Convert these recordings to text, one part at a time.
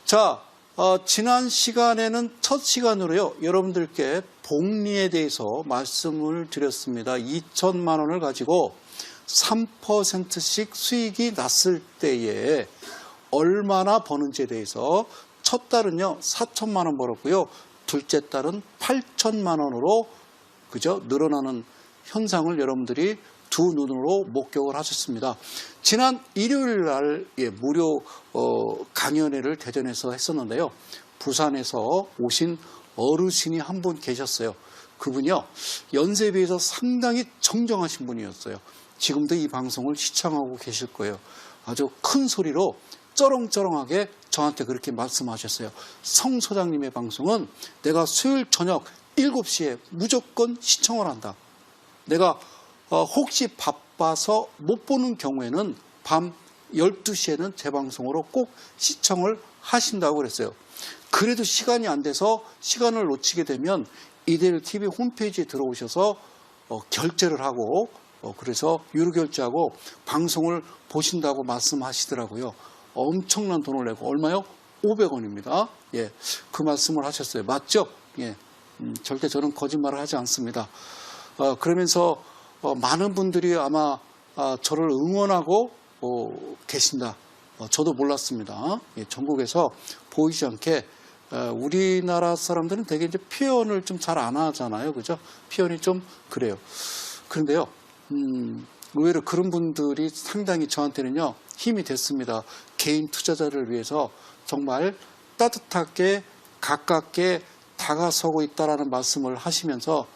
자, 지난 시간에는 첫 시간으로요, 여러분들께 복리에 대해서 말씀을 드렸습니다. 2천만 원을 가지고 3%씩 수익이 났을 때에 얼마나 버는지에 대해서 첫 달은요, 4천만 원 벌었고요. 둘째 달은 8천만 원으로 그죠? 늘어나는 현상을 여러분들이 두 눈으로 목격을 하셨습니다. 지난 일요일 날 무료 강연회를 대전에서 했었는데요. 부산에서 오신 어르신이 한 분 계셨어요. 그분이요, 연세에 비해서 상당히 정정하신 분이었어요. 지금도 이 방송을 시청하고 계실 거예요. 아주 큰 소리로 쩌렁쩌렁하게 저한테 그렇게 말씀하셨어요. 성 소장님의 방송은 내가 수요일 저녁 7시에 무조건 시청을 한다. 내가 혹시 바빠서 못 보는 경우에는 밤 12시에는 재방송으로 꼭 시청을 하신다고 그랬어요. 그래도 시간이 안 돼서 시간을 놓치게 되면 이데일TV 홈페이지에 들어오셔서 결제를 하고 그래서 유료결제하고 방송을 보신다고 말씀하시더라고요. 엄청난 돈을 내고 얼마요? 500원입니다. 예, 그 말씀을 하셨어요. 맞죠? 예, 절대 저는 거짓말을 하지 않습니다. 그러면서 많은 분들이 아마 저를 응원하고 계신다. 저도 몰랐습니다. 예, 전국에서 보이지 않게 우리나라 사람들은 되게 이제 표현을 좀 잘 안 하잖아요. 그죠? 표현이 좀 그래요. 그런데요, 의외로 그런 분들이 상당히 저한테는요, 힘이 됐습니다. 개인 투자자를 위해서 정말 따뜻하게 가깝게 다가서고 있다라는 말씀을 하시면서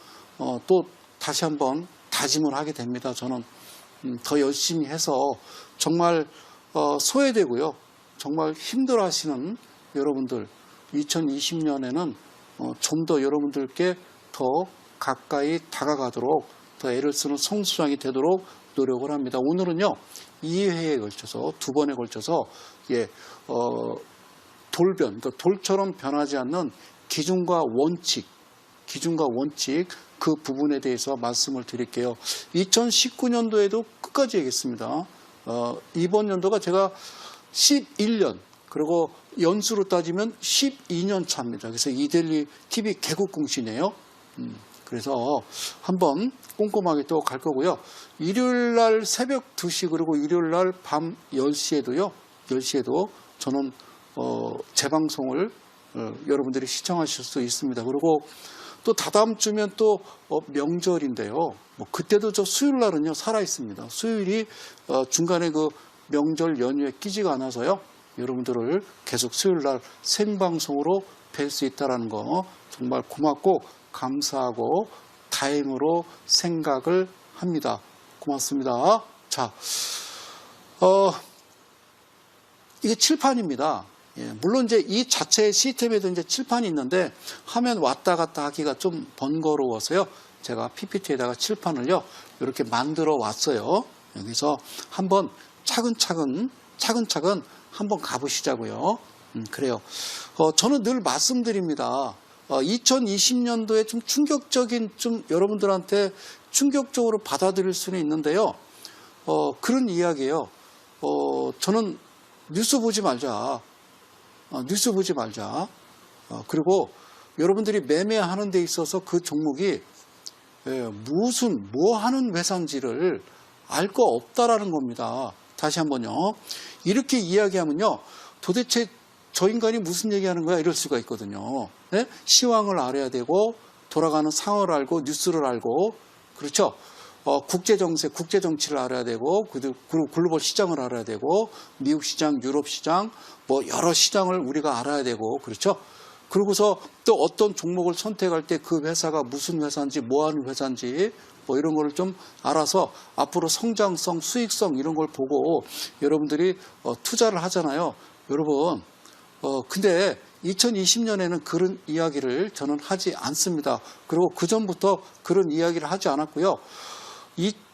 또 다시 한번 다짐을 하게 됩니다. 저는 더 열심히 해서 정말 소외되고요, 정말 힘들어 하시는 여러분들 2020년에는 좀 더 여러분들께 더 가까이 다가가도록 더 애를 쓰는 성수장이 되도록 노력을 합니다. 오늘은요, 2회에 걸쳐서 2번에 걸쳐서 돌변, 돌처럼 변하지 않는 기준과 원칙 그 부분에 대해서 말씀을 드릴게요. 2019년도에도 끝까지 얘기했습니다. 이번 연도가 제가 11년, 그리고 연수로 따지면 12년 차입니다. 그래서 이데일리TV 개국공신이에요. 그래서 한번 꼼꼼하게 또 갈 거고요. 일요일 날 새벽 2시 그리고 일요일 날 밤 10시에도 저는 재방송을 여러분들이 시청하실 수 있습니다. 그리고 또 다다음 주면 또 명절인데요. 그때도 저 수요일 날은요, 살아 있습니다. 수요일이 중간에 그 명절 연휴에 끼지가 않아서요, 여러분들을 계속 수요일 날 생방송으로 뵐 수 있다는 거 정말 고맙고 감사하고 다행으로 생각을 합니다. 고맙습니다. 자, 이게 칠판입니다. 예, 물론 이제 이 자체의 시스템에도 이제 칠판이 있는데 화면 왔다 갔다 하기가 좀 번거로워서요, 제가 PPT에다가 칠판을요 이렇게 만들어 왔어요. 여기서 한번 차근차근 한번 가보시자고요. 그래요. 저는 늘 말씀드립니다. 2020년도에 좀 충격적인, 좀 여러분들한테 충격적으로 받아들일 수는 있는데요. 그런 이야기예요. 저는 뉴스 보지 말자. 그리고 여러분들이 매매하는 데 있어서 그 종목이 뭐 하는 회사인지를 알 거 없다라는 겁니다. 다시 한번요. 이렇게 이야기하면요, 도대체 저 인간이 무슨 얘기하는 거야? 이럴 수가 있거든요. 네? 시황을 알아야 되고, 돌아가는 상황을 알고, 뉴스를 알고, 그렇죠? 국제정세, 국제정치를 알아야 되고, 그리고 글로벌 시장을 알아야 되고, 미국 시장, 유럽 시장, 뭐 여러 시장을 우리가 알아야 되고, 그렇죠? 그러고서 또 어떤 종목을 선택할 때 그 회사가 무슨 회사인지, 뭐 하는 회사인지, 뭐 이런 거를 좀 알아서 앞으로 성장성, 수익성 이런 걸 보고 여러분들이 투자를 하잖아요. 여러분, 근데 2020년에는 그런 이야기를 저는 하지 않습니다. 그리고 그전부터 그런 이야기를 하지 않았고요.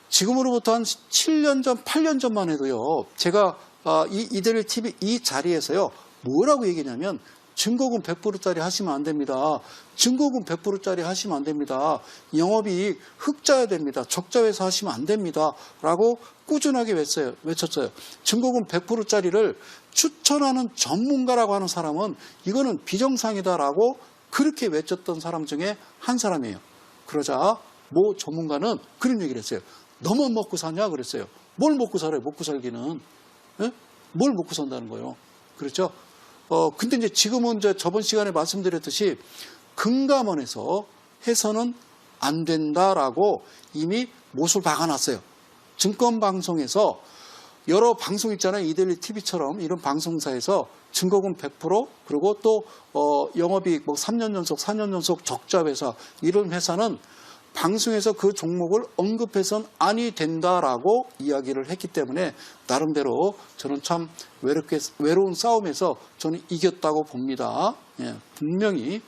지금으로부터 한 7년 전, 8년 전만 해도요, 제가 이데일TV 이 자리에서요, 뭐라고 얘기냐면 증거금 100%짜리 하시면 안 됩니다. 증거금 100%짜리 하시면 안 됩니다. 영업이익 흑자야 됩니다. 적자에서 하시면 안 됩니다. 라고 꾸준하게 외쳤어요. 증거금 100%짜리를 추천하는 전문가라고 하는 사람은 이거는 비정상이다라고 그렇게 외쳤던 사람 중에 한 사람이에요. 그러자 모 전문가는 그런 얘기를 했어요. 너만 먹고 사냐 그랬어요. 뭘 먹고 살아요? 먹고 살기는. 예? 뭘 먹고 산다는 거예요. 그렇죠? 근데 이제 지금은 이제 저번 시간에 말씀드렸듯이 금감원에서 해서는 안 된다라고 이미 못을 박아놨어요. 증권방송에서 여러 방송 있잖아요. 이데일리 TV처럼 이런 방송사에서 증거금 100% 그리고 또 영업이익 뭐 3년 연속, 4년 연속 적자 회사 이런 회사는 방송에서 그 종목을 언급해서는 아니 된다라고 이야기를 했기 때문에 나름대로 저는 참 외로운 싸움에서 저는 이겼다고 봅니다. 예, 분명히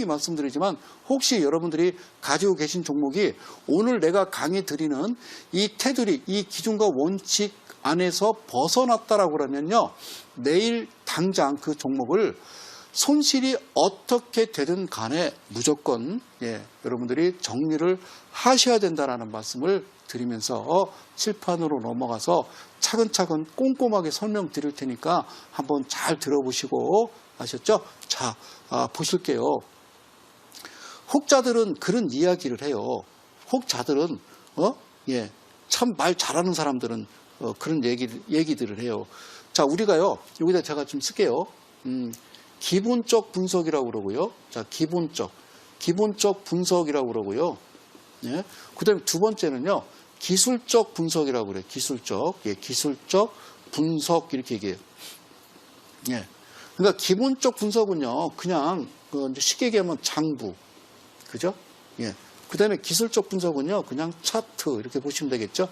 말씀드리지만 혹시 여러분들이 가지고 계신 종목이 오늘 내가 강의 드리는 이 테두리, 이 기준과 원칙 안에서 벗어났다라고 그러면요. 내일 당장 그 종목을 손실이 어떻게 되든 간에 무조건 여러분들이 정리를 하셔야 된다라는 말씀을 드리면서 칠판으로 넘어가서 차근차근 꼼꼼하게 설명드릴 테니까 한번 잘 들어보시고 아셨죠? 자, 보실게요. 혹자들은 그런 이야기를 해요. 혹자들은 참 말 잘하는 사람들은 그런 얘기들을 해요. 자, 우리가요. 여기다 제가 좀 쓸게요. 기본적 분석이라고 그러고요. 자, 기본적 분석이라고 그러고요. 예. 그다음에 두 번째는요. 기술적 분석이라고 그래요. 기술적 분석 이렇게 얘기해요. 예. 그러니까 기본적 분석은요. 그냥 쉽게 얘기하면 장부. 그죠? 예. 그다음에 기술적 분석은요. 그냥 차트 이렇게 보시면 되겠죠?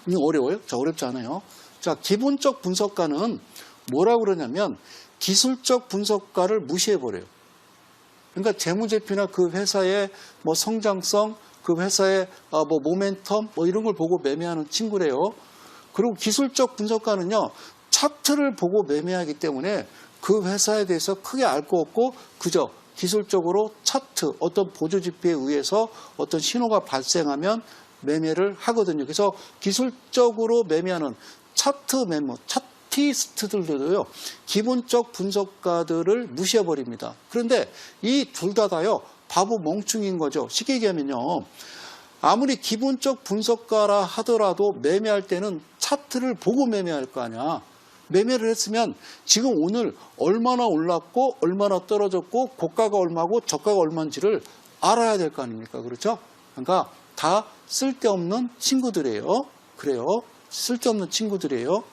이거 어려워요? 자, 어렵지 않아요. 자, 기본적 분석가는 뭐라고 그러냐면 기술적 분석가를 무시해버려요. 그러니까 재무제표나 그 회사의 뭐 성장성, 그 회사의 뭐 모멘텀 뭐 이런 걸 보고 매매하는 친구래요. 그리고 기술적 분석가는요, 차트를 보고 매매하기 때문에 그 회사에 대해서 크게 알 거 없고 그저 기술적으로 차트, 어떤 보조지표에 의해서 어떤 신호가 발생하면 매매를 하거든요. 그래서 기술적으로 매매하는 차트 매매, 차티스트들도요, 기본적 분석가들을 무시해버립니다. 그런데 이 둘 다요, 바보 멍충인 거죠. 쉽게 얘기하면요, 아무리 기본적 분석가라 하더라도 매매할 때는 차트를 보고 매매할 거 아니야. 매매를 했으면 지금 오늘 얼마나 올랐고 얼마나 떨어졌고 고가가 얼마고 저가가 얼마인지를 알아야 될 거 아닙니까? 그렇죠? 그러니까 다 쓸데없는 친구들이에요. 그래요. 쓸데없는 친구들이에요.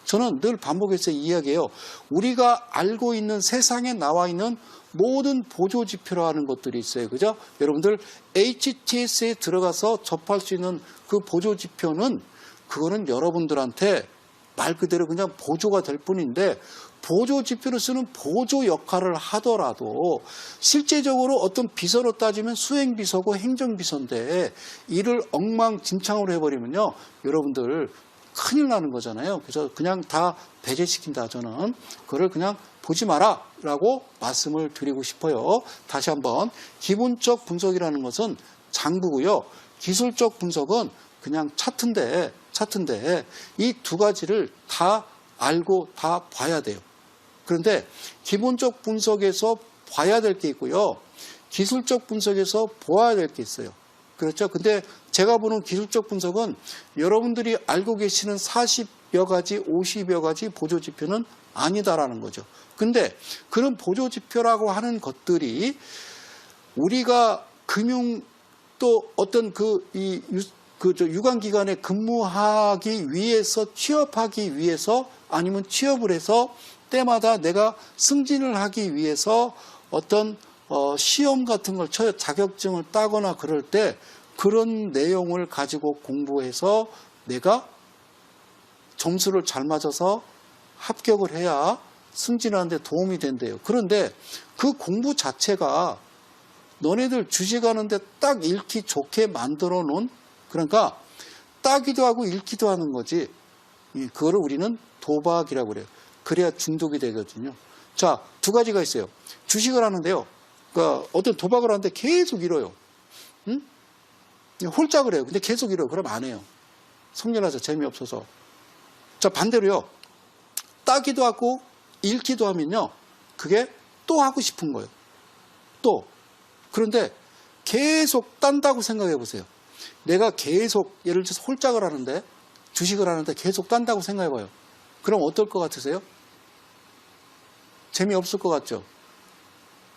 저는 늘 반복해서 이야기해요. 우리가 알고 있는 세상에 나와 있는 모든 보조지표라는 것들이 있어요. 그죠? 여러분들 HTS에 들어가서 접할 수 있는 그 보조지표는 그거는 여러분들한테 말 그대로 그냥 보조가 될 뿐인데 보조지표를 쓰는 보조 역할을 하더라도 실제적으로 어떤 비서로 따지면 수행비서고 행정비서인데 이를 엉망진창으로 해버리면요. 여러분들 큰일 나는 거잖아요. 그래서 그냥 다 배제시킨다. 저는 그거를 그냥 보지 마라 라고 말씀을 드리고 싶어요. 다시 한번 기본적 분석이라는 것은 장부고요. 기술적 분석은 그냥 차트인데 이 두 가지를 다 알고 다 봐야 돼요. 그런데 기본적 분석에서 봐야 될 게 있고요. 기술적 분석에서 보아야 될 게 있어요. 그렇죠? 근데 제가 보는 기술적 분석은 여러분들이 알고 계시는 40여 가지, 50여 가지 보조지표는 아니다라는 거죠. 근데 그런 보조지표라고 하는 것들이 우리가 금융 또 어떤 유관기관에 근무하기 위해서 취업하기 위해서 아니면 취업을 해서 때마다 내가 승진을 하기 위해서 어떤 시험 같은 걸 쳐요. 자격증을 따거나 그럴 때 그런 내용을 가지고 공부해서 내가 점수를 잘 맞아서 합격을 해야 승진하는 데 도움이 된대요. 그런데 그 공부 자체가 너네들 주식하는데 딱 읽기 좋게 만들어 놓은, 그러니까 따기도 하고 읽기도 하는 거지. 그거를 우리는 도박이라고 그래요. 그래야 중독이 되거든요. 자, 두 가지가 있어요. 주식을 하는데요. 그러니까 어떤 도박을 하는데 계속 잃어요. 응? 홀짝을 해요. 근데 계속 잃어요. 그럼 안 해요. 성질나서 재미없어서. 자, 반대로요. 따기도 하고 잃기도 하면요. 그게 또 하고 싶은 거예요. 또. 그런데 계속 딴다고 생각해 보세요. 내가 계속 예를 들어서 홀짝을 하는데 주식을 하는데 계속 딴다고 생각해 봐요. 그럼 어떨 것 같으세요? 재미없을 것 같죠?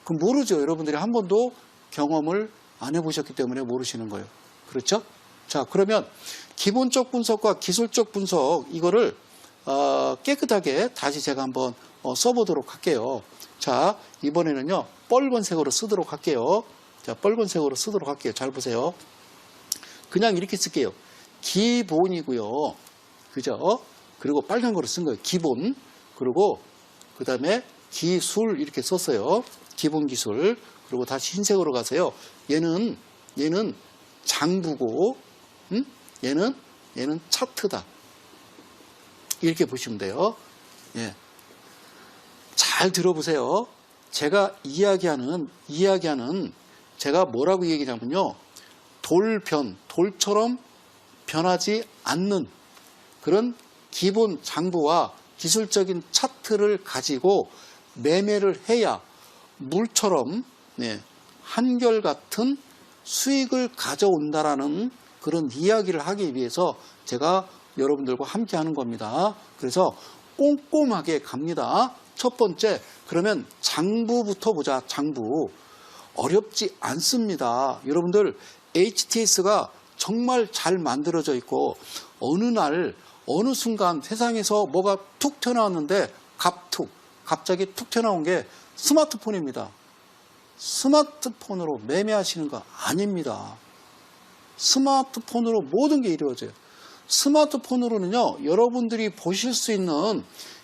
그럼 모르죠. 여러분들이 한 번도 경험을 안 해보셨기 때문에 모르시는 거예요. 그렇죠? 자, 그러면 기본적 분석과 기술적 분석 이거를 깨끗하게 다시 제가 한번 써보도록 할게요. 자, 이번에는요. 빨간색으로 쓰도록 할게요. 자, 빨간색으로 쓰도록 할게요. 잘 보세요. 그냥 이렇게 쓸게요. 기본이고요. 그죠? 그리고 빨간 거로 쓴 거예요. 기본. 그리고 그 다음에 기술 이렇게 썼어요. 기본 기술. 그리고 다시 흰색으로 가세요. 얘는 장부고, 얘는 차트다. 이렇게 보시면 돼요. 예. 잘 들어보세요. 제가 이야기하는 제가 뭐라고 얘기하냐면요. 돌처럼 변하지 않는 그런 기본 장부와 기술적인 차트를 가지고 매매를 해야 물처럼 한결같은 수익을 가져온다라는 그런 이야기를 하기 위해서 제가 여러분들과 함께 하는 겁니다. 그래서 꼼꼼하게 갑니다. 첫 번째, 그러면 장부부터 보자. 장부. 어렵지 않습니다. 여러분들 HTS가 정말 잘 만들어져 있고 어느 날 어느 순간 세상에서 뭐가 툭 튀어나왔는데 갑자기 툭 튀어나온 게 스마트폰입니다. 스마트폰으로 매매하시는 거 아닙니다. 스마트폰으로 모든 게 이루어져요. 스마트폰으로는요, 여러분들이 보실 수 있는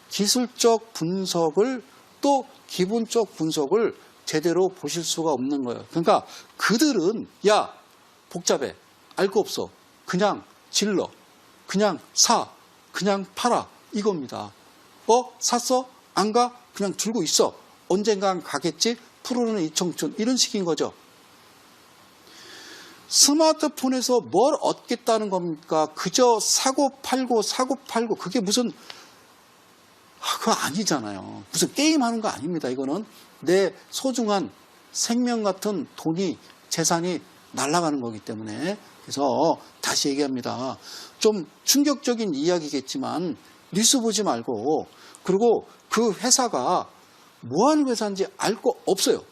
기술적 분석을 또 기본적 분석을 제대로 보실 수가 없는 거예요. 그러니까 그들은 야, 복잡해. 알 거 없어. 그냥 질러. 그냥 사. 그냥 팔아. 이겁니다. 샀어? 안 가? 그냥 들고 있어. 언젠간 가겠지? 프로는 이청춘. 이런 식인 거죠. 스마트폰에서 뭘 얻겠다는 겁니까? 그저 사고 팔고 그게 무슨 그거 아니잖아요. 무슨 게임 하는 거 아닙니다. 이거는 내 소중한 생명 같은 돈이 재산이 날아가는 거기 때문에. 그래서 다시 얘기합니다. 좀 충격적인 이야기겠지만 뉴스 보지 말고, 그리고 그 회사가 뭐 하는 회사인지 알 거 없어요.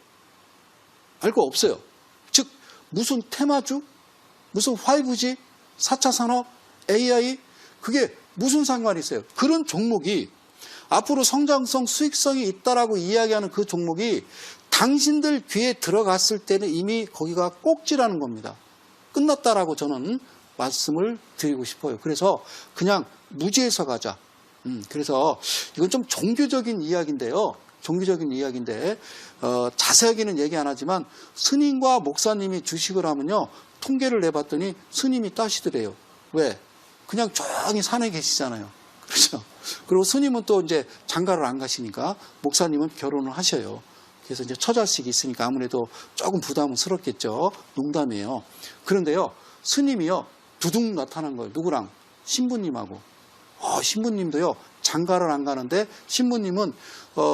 알 거 없어요. 즉 무슨 테마주, 무슨 5G, 4차 산업, AI, 그게 무슨 상관이 있어요. 그런 종목이 앞으로 성장성, 수익성이 있다라고 이야기하는 그 종목이 당신들 귀에 들어갔을 때는 이미 거기가 꼭지라는 겁니다. 끝났다라고 저는 말씀을 드리고 싶어요. 그래서 그냥 무지해서 가자. 그래서 이건 좀 종교적인 이야기인데요. 종교적인 이야기인데 자세하게는 얘기 안 하지만 스님과 목사님이 주식을 하면요. 통계를 내봤더니 스님이 따시더래요. 왜? 그냥 조용히 산에 계시잖아요. 그렇죠? 그리고 스님은 또 이제 장가를 안 가시니까 목사님은 결혼을 하셔요. 그래서 이제 처자식이 있으니까 아무래도 조금 부담스럽겠죠. 농담이에요. 그런데요, 스님이요, 두둑 나타난 거예요. 누구랑? 신부님하고. 신부님도요, 장가를 안 가는데 신부님은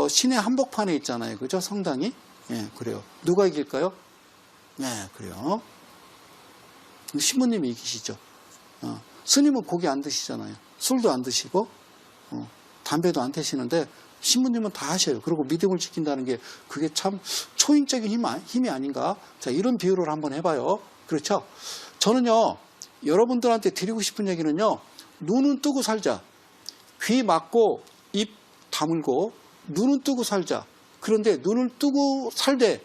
시내 한복판에 있잖아요. 그죠? 성당이? 예, 그래요. 누가 이길까요? 네, 그래요. 신부님이 이기시죠. 스님은 고기 안 드시잖아요. 술도 안 드시고, 담배도 안 태시는데, 신부님은 다 하셔요. 그리고 믿음을 지킨다는 게 그게 참 초인적인 힘이 아닌가. 자, 이런 비유를 한번 해봐요. 그렇죠? 저는요, 여러분들한테 드리고 싶은 얘기는요, 눈은 뜨고 살자. 귀 막고 입 다물고 눈은 뜨고 살자. 그런데 눈을 뜨고 살되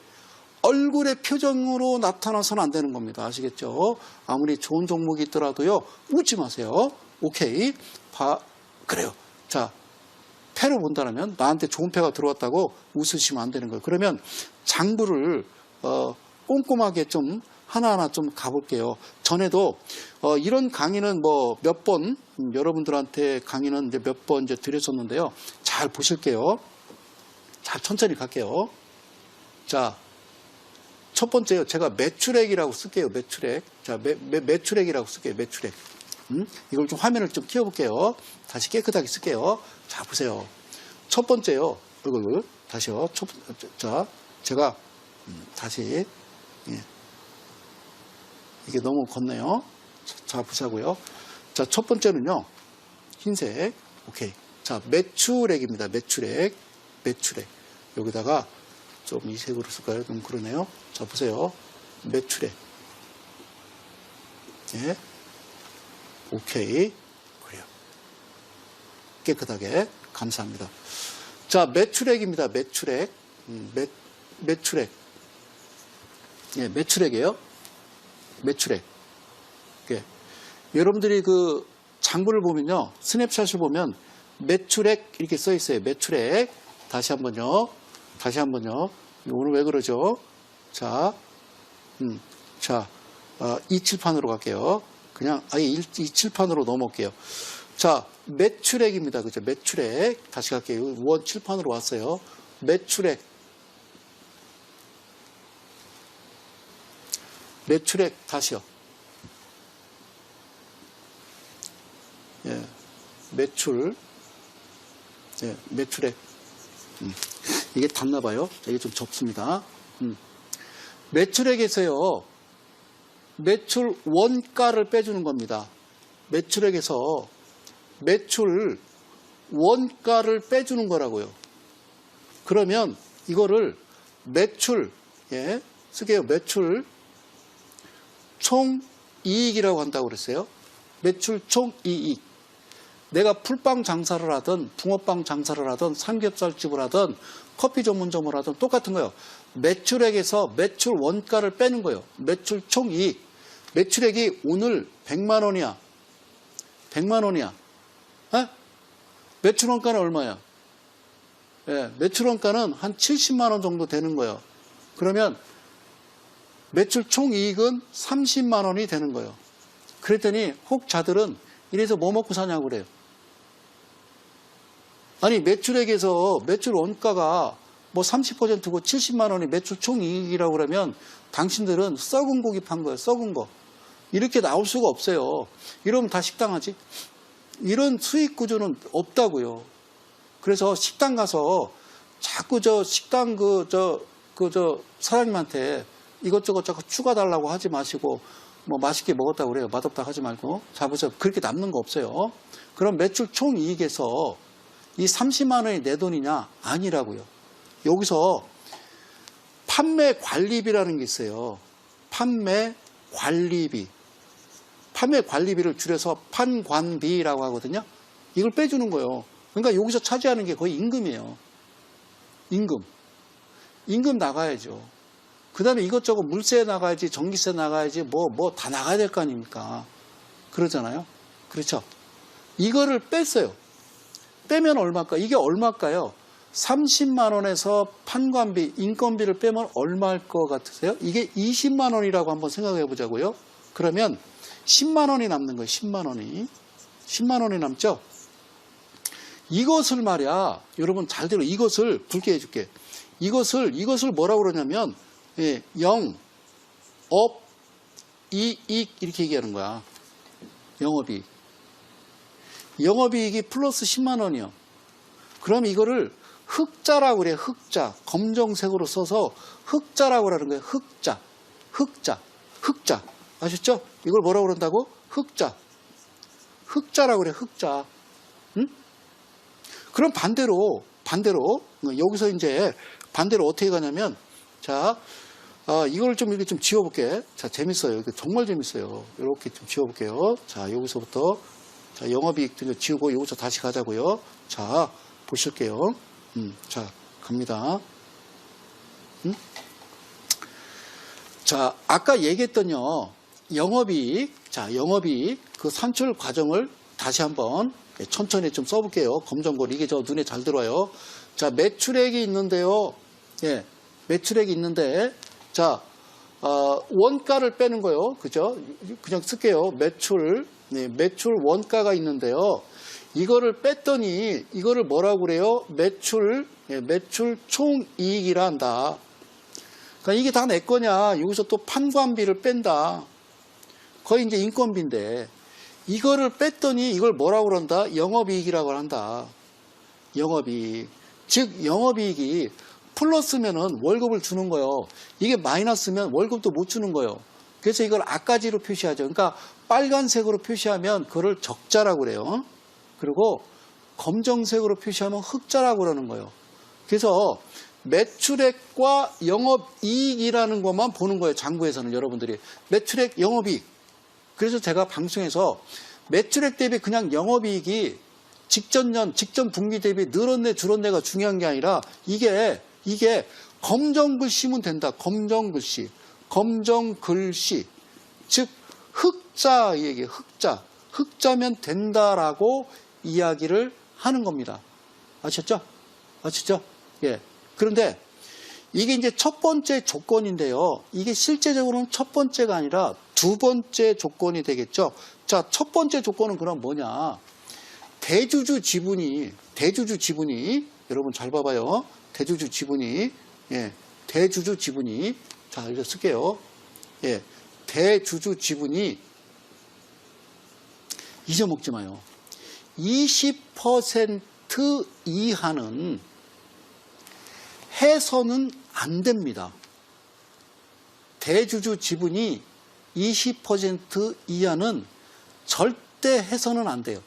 얼굴의 표정으로 나타나서는 안 되는 겁니다. 아시겠죠? 아무리 좋은 종목이 있더라도요, 웃지 마세요. 오케이. 그래요. 자, 패를 본다면 나한테 좋은 패가 들어왔다고 웃으시면 안 되는 거예요. 그러면 장부를 꼼꼼하게 좀 하나하나 좀 가볼게요. 전에도 이런 강의는 뭐 몇 번 여러분들한테 강의는 이제 몇 번 이제 드렸었는데요. 잘 보실게요. 자, 천천히 갈게요. 자, 첫 번째요. 제가 매출액이라고 쓸게요. 매출액. 자, 매출액이라고 쓸게요. 매출액. 이걸 좀 화면을 좀 키워볼게요. 다시 깨끗하게 쓸게요. 자, 보세요. 첫 번째요. 이걸 다시요. 자, 제가 다시 예. 이게 너무 걷네요. 자, 보자고요. 자, 첫 번째는요. 흰색. 오케이. 자, 매출액입니다. 매출액. 매출액. 여기다가 좀 이 색으로 쓸까요? 좀 그러네요. 자, 보세요. 매출액. 예. 오케이. 그래요. 깨끗하게. 감사합니다. 자, 매출액입니다. 매출액. 매출액. 예, 매출액이에요. 매출액. 예. 여러분들이 그 장부를 보면요. 스냅샷을 보면 매출액 이렇게 써 있어요. 매출액. 다시 한번요. 다시 한번요. 오늘 왜 그러죠? 자, 자, 27판으로 갈게요. 그냥 아예 27판으로 넘어올게요. 자, 매출액입니다. 그죠? 매출액. 다시 갈게요. 원 7판으로 왔어요. 매출액. 매출액 다시요. 예, 매출. 예, 매출액. 이게 닿나 봐요. 이게 좀 접습니다. 매출액에서요. 매출 원가를 빼주는 겁니다. 매출액에서 매출 원가를 빼주는 거라고요. 그러면 이거를 매출, 예, 쓰게요. 매출 총이익이라고 한다고 그랬어요. 매출 총이익. 내가 풀빵 장사를 하든 붕어빵 장사를 하든 삼겹살집을 하든 커피 전문점을 하든 똑같은 거예요. 매출액에서 매출 원가를 빼는 거예요. 매출 총이익. 매출액이 오늘 100만 원이야. 100만 원이야. 에? 매출 원가는 얼마야? 예, 매출 원가는 한 70만 원 정도 되는 거예요. 그러면 매출 총이익은 30만 원이 되는 거예요. 그랬더니 혹자들은 이래서 뭐 먹고 사냐고 그래요. 아니, 매출액에서 매출 원가가 뭐 30%고 70만 원이 매출 총이익이라고 그러면 당신들은 썩은 고기 판 거예요. 썩은 거. 이렇게 나올 수가 없어요. 이러면 다 식당 하지. 이런 수익 구조는 없다고요. 그래서 식당 가서 자꾸 저 식당 사장님한테 이것저것 자꾸 추가 달라고 하지 마시고 뭐 맛있게 먹었다고 그래요. 맛없다 하지 말고. 자, 보세요. 그렇게 남는 거 없어요. 그럼 매출 총이익에서 이 30만 원이 내 돈이냐? 아니라고요. 여기서 판매 관리비라는 게 있어요. 판매 관리비. 판매 관리비를 줄여서 판관비라고 하거든요. 이걸 빼주는 거예요. 그러니까 여기서 차지하는 게 거의 임금이에요. 임금. 임금 나가야죠. 그 다음에 이것저것 물세 나가야지, 전기세 나가야지, 뭐 다 나가야 될 거 아닙니까? 그러잖아요. 그렇죠. 이거를 뺐어요. 빼면 얼마일까? 이게 얼마일까요? 30만 원에서 판관비, 인건비를 빼면 얼마일 것 같으세요? 이게 20만 원이라고 한번 생각해 보자고요. 그러면 10만 원이 남는 거예요. 10만 원이. 10만 원이 남죠? 이것을 말이야. 여러분 잘 들어. 이것을 굵게 해줄게. 이것을 뭐라고 그러냐면 예, 영업 이익 이렇게 얘기하는 거야. 영업이익. 영업이익이 플러스 10만 원이요. 그럼 이거를 흑자라고 그래요. 흑자. 검정색으로 써서 흑자라고 하는 거예요. 흑자. 흑자. 흑자. 아셨죠? 이걸 뭐라고 그런다고? 흑자. 흑자라고 그래요. 흑자. 응? 그럼 반대로 여기서 이제 반대로 어떻게 가냐면 자, 이걸 좀 이렇게 좀 지워볼게. 자, 재밌어요. 이거 정말 재밌어요. 이렇게 좀 지워볼게요. 자, 여기서부터 자, 영업이익 좀 지우고 여기서 다시 가자고요. 자, 보실게요. 자, 갑니다. 자, 아까 얘기했던요. 영업이익. 자, 영업이익 그 산출 과정을 다시 한번 천천히 좀 써볼게요. 검정고리. 이게 저 눈에 잘 들어와요. 자, 매출액이 있는데요. 예, 매출액이 있는데, 자, 원가를 빼는 거요. 그죠? 그냥 쓸게요. 매출, 네, 매출 원가가 있는데요. 이거를 뺐더니, 이거를 뭐라고 그래요? 매출 예, 매출 총이익이라 한다. 그러니까 이게 다 내 거냐. 여기서 또 판관비를 뺀다. 거의 이제 인건비인데 이거를 뺐더니 이걸 뭐라고 그런다? 영업이익이라고 한다. 영업이익. 즉 영업이익이 플러스면은 월급을 주는 거예요. 이게 마이너스면 월급도 못 주는 거예요. 그래서 이걸 앞가지로 표시하죠. 그러니까 빨간색으로 표시하면 그걸 적자라고 그래요. 그리고 검정색으로 표시하면 흑자라고 그러는 거예요. 그래서 매출액과 영업이익이라는 것만 보는 거예요. 장부에서는 여러분들이. 매출액, 영업이익. 그래서 제가 방송에서 매출액 대비 그냥 영업이익이 직전년, 직전 분기 대비 늘었네, 줄었네가 중요한 게 아니라 이게 검정글씨면 된다. 검정글씨. 검정글씨. 즉, 흑자 얘기예요. 흑자. 흑자면 된다라고 이야기를 하는 겁니다. 아셨죠? 아시죠? 예. 그런데 이게 이제 첫 번째 조건인데요. 이게 실제적으로는 첫 번째가 아니라 두 번째 조건이 되겠죠. 자, 첫 번째 조건은 그럼 뭐냐? 대주주 지분이 여러분 잘 봐봐요. 대주주 지분이 자, 이거 쓸게요. 예. 대주주 지분이 잊어먹지 마요. 20% 이하는 해서는 안 됩니다. 대주주 지분이 20% 이하는 절대 해서는 안 돼요.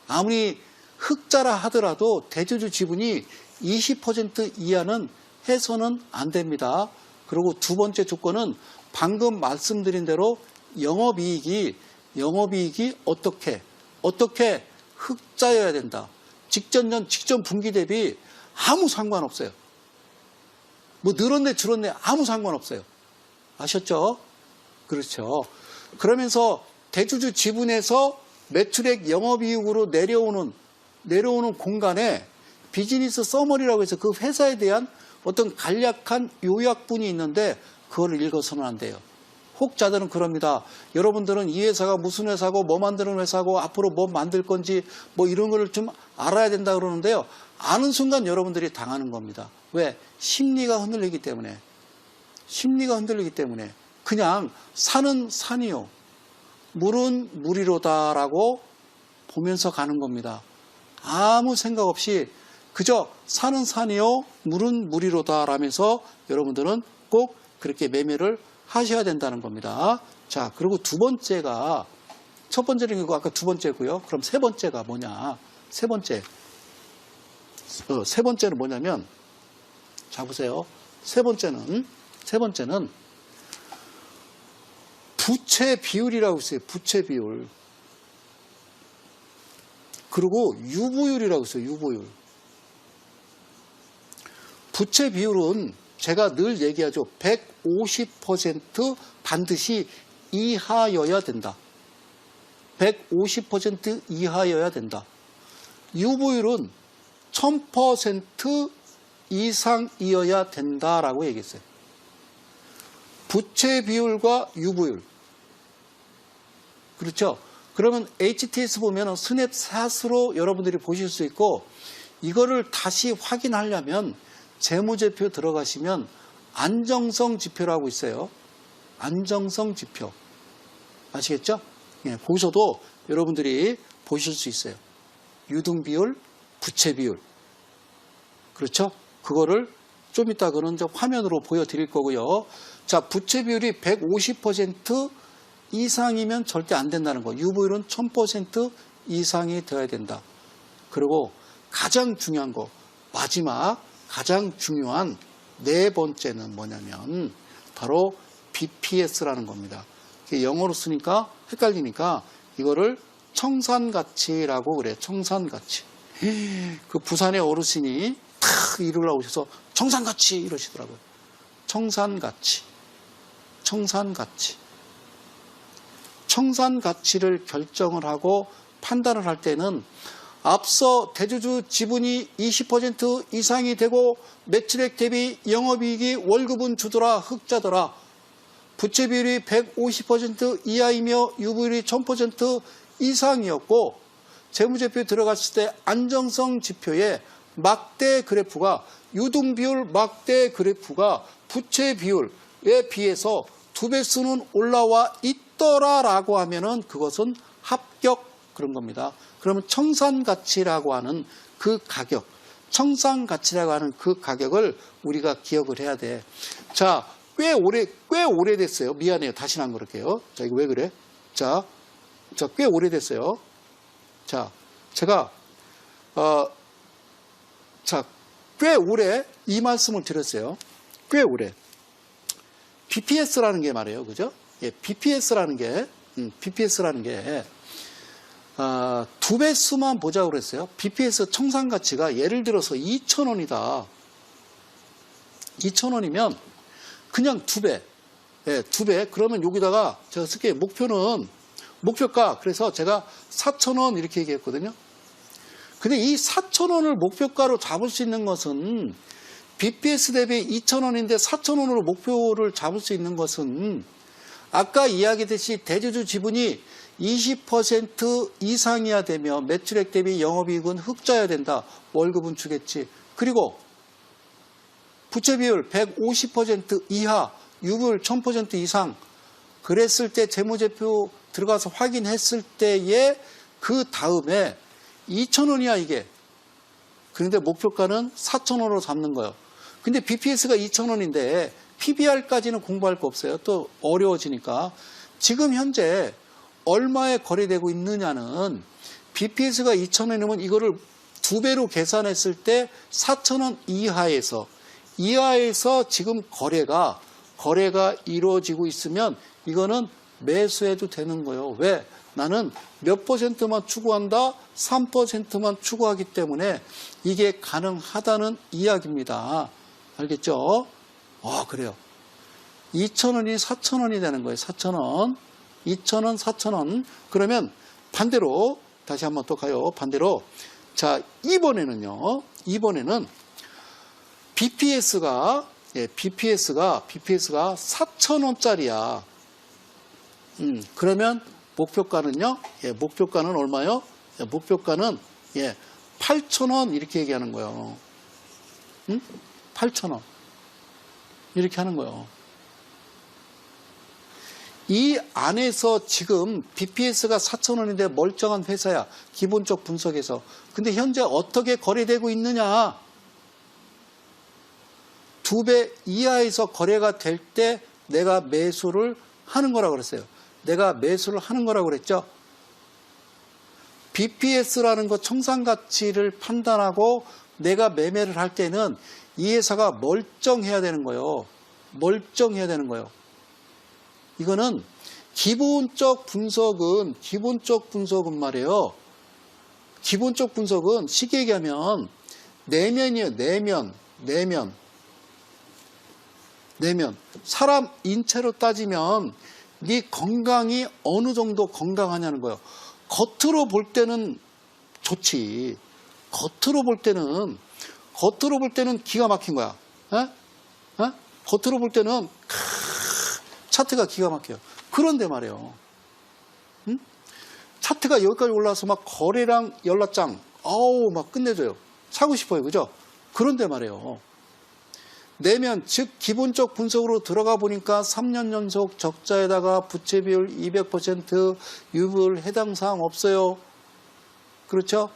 아무리 흑자라 하더라도 대주주 지분이 20% 이하는 해서는 안 됩니다. 그리고 두 번째 조건은 방금 말씀드린 대로 영업이익이 어떻게 흑자여야 된다. 직전 분기 대비 아무 상관없어요. 뭐 늘었네 줄었네 아무 상관없어요. 아셨죠? 그렇죠. 그러면서 대주주 지분에서 매출액 영업이익으로 내려오는 공간에 비즈니스 서머리라고 해서 그 회사에 대한 어떤 간략한 요약분이 있는데 그거를 읽어서는 안 돼요. 혹자들은 그럽니다. 여러분들은 이 회사가 무슨 회사고 뭐 만드는 회사고 앞으로 뭐 만들 건지 뭐 이런 거를 좀 알아야 된다 그러는데요. 아는 순간 여러분들이 당하는 겁니다. 왜? 심리가 흔들리기 때문에. 그냥 산은 산이요. 물은 물이로다라고 보면서 가는 겁니다. 아무 생각 없이 그저 산은 산이요. 물은 물이로다라면서 여러분들은 꼭 그렇게 매매를 하셔야 된다는 겁니다. 자, 그리고 두 번째가 첫 번째는 이거 아까 두 번째고요. 그럼 세 번째가 뭐냐? 세 번째는 뭐냐면 자 보세요. 세 번째는 부채 비율이라고 있어요. 부채 비율. 그리고 유보율이라고 있어요. 유보율. 부채 비율은 제가 늘 얘기하죠. 150% 반드시 이하여야 된다. 150% 이하여야 된다. 유보율은 1000% 이상이어야 된다라고 얘기했어요. 부채 비율과 유보율. 그렇죠? 그러면 HTS 보면 스냅샷으로 여러분들이 보실 수 있고 이거를 다시 확인하려면 재무제표 들어가시면 안정성 지표라고 있어요. 안정성 지표. 아시겠죠? 예, 거기서도 여러분들이 보실 수 있어요. 유동비율, 부채비율. 그렇죠? 그거를 좀 이따 그런 화면으로 보여드릴 거고요. 자, 부채비율이 150% 이상이면 절대 안 된다는 거. 유보율은 1000% 이상이 되어야 된다. 그리고 가장 중요한 거, 마지막 가장 중요한 네 번째는 뭐냐면 바로 BPS라는 겁니다. 영어로 쓰니까 헷갈리니까 이거를 청산가치라고 그래요. 청산가치. 그 부산의 어르신이 탁 이루러 오셔서 청산가치 이러시더라고요. 청산가치. 청산가치를 결정을 하고 판단을 할 때는 앞서 대주주 지분이 20% 이상이 되고 매출액 대비 영업이익이 월급은 주더라 흑자더라. 부채 비율이 150% 이하이며 유보율이 1000% 이상이었고 재무제표에 들어갔을 때 안정성 지표에 막대 그래프가 유동비율 막대 그래프가 부채 비율에 비해서 2배수는 올라와 있더라라고 하면은 그것은 합격 그런 겁니다. 그러면 청산가치라고 하는 그 가격, 청산가치라고 하는 그 가격을 우리가 기억을 해야 돼. 자, 꽤 오래됐어요. 미안해요. 다시 안 그럴게요. 자, 이거 왜 그래? 자, 꽤 오래됐어요. 자, 제가, 꽤 오래 이 말씀을 드렸어요. 꽤 오래. BPS라는 게 말이에요. 그죠? 예, BPS라는 게, 두 배수만 보자고 그랬어요. BPS 청산가치가 예를 들어서 2,000원이다. 2,000원이면 그냥 2배. 예, 2배. 그러면 여기다가 제가 쓸게요. 목표가. 그래서 제가 4,000원 이렇게 얘기했거든요. 근데 이 4,000원을 목표가로 잡을 수 있는 것은 BPS 대비 2,000원인데 4,000원으로 목표를 잡을 수 있는 것은 아까 이야기했듯이 대주주 지분이 20% 이상이야 되면 매출액 대비 영업이익은 흑자여야 된다. 월급은 주겠지. 그리고 부채 비율 150% 이하, 유불 1000% 이상 그랬을 때 재무제표 들어가서 확인했을 때에 그 다음에 2,000원이야 이게. 그런데 목표가는 4,000원으로 잡는 거예요. 근데 BPS가 2,000원인데 PBR까지는 공부할 거 없어요. 또 어려워지니까. 지금 현재 얼마에 거래되고 있느냐는 BPS가 2,000원이면 이거를 2배로 계산했을 때 4,000원 이하에서 지금 거래가 이루어지고 있으면 이거는 매수해도 되는 거예요. 왜? 나는 몇 %만 추구한다? 3%만 추구하기 때문에 이게 가능하다는 이야기입니다. 알겠죠? 그래요. 2,000원이 4,000원이 되는 거예요. 4,000원. 2,000원, 4,000원. 그러면 반대로 다시 한번 또 가요. 반대로. 자, 이번에는 BPS가 4,000원짜리야. 그러면 목표가는요? 목표가는 얼마요? 목표가는 8,000원 이렇게 얘기하는 거예요. 8,000원. 이렇게 하는 거예요. 이 안에서 지금 BPS가 4,000원인데 멀쩡한 회사야. 기본적 분석에서. 근데 현재 어떻게 거래되고 있느냐? 2배 이하에서 거래가 될 때 내가 매수를 하는 거라고 그랬어요. 내가 매수를 하는 거라고 그랬죠. BPS라는 거 청산가치를 판단하고 내가 매매를 할 때는 이 회사가 멀쩡해야 되는 거예요. 멀쩡해야 되는 거예요. 이거는 기본적 분석은 말이에요. 기본적 분석은 쉽게 얘기하면 내면이에요. 내면. 사람 인체로 따지면 네 건강이 어느 정도 건강하냐는 거예요. 겉으로 볼 때는 좋지. 겉으로 볼 때는 기가 막힌 거야. 겉으로 볼 때는 차트가 기가 막혀요. 그런데 말이에요. 차트가 여기까지 올라와서 막 거래량 연락장 막 끝내줘요. 사고 싶어요. 그죠? 그런데 말이에요. 내면 즉 기본적 분석으로 들어가 보니까 3년 연속 적자에다가 부채 비율 200% 유불 해당 사항 없어요. 그렇죠?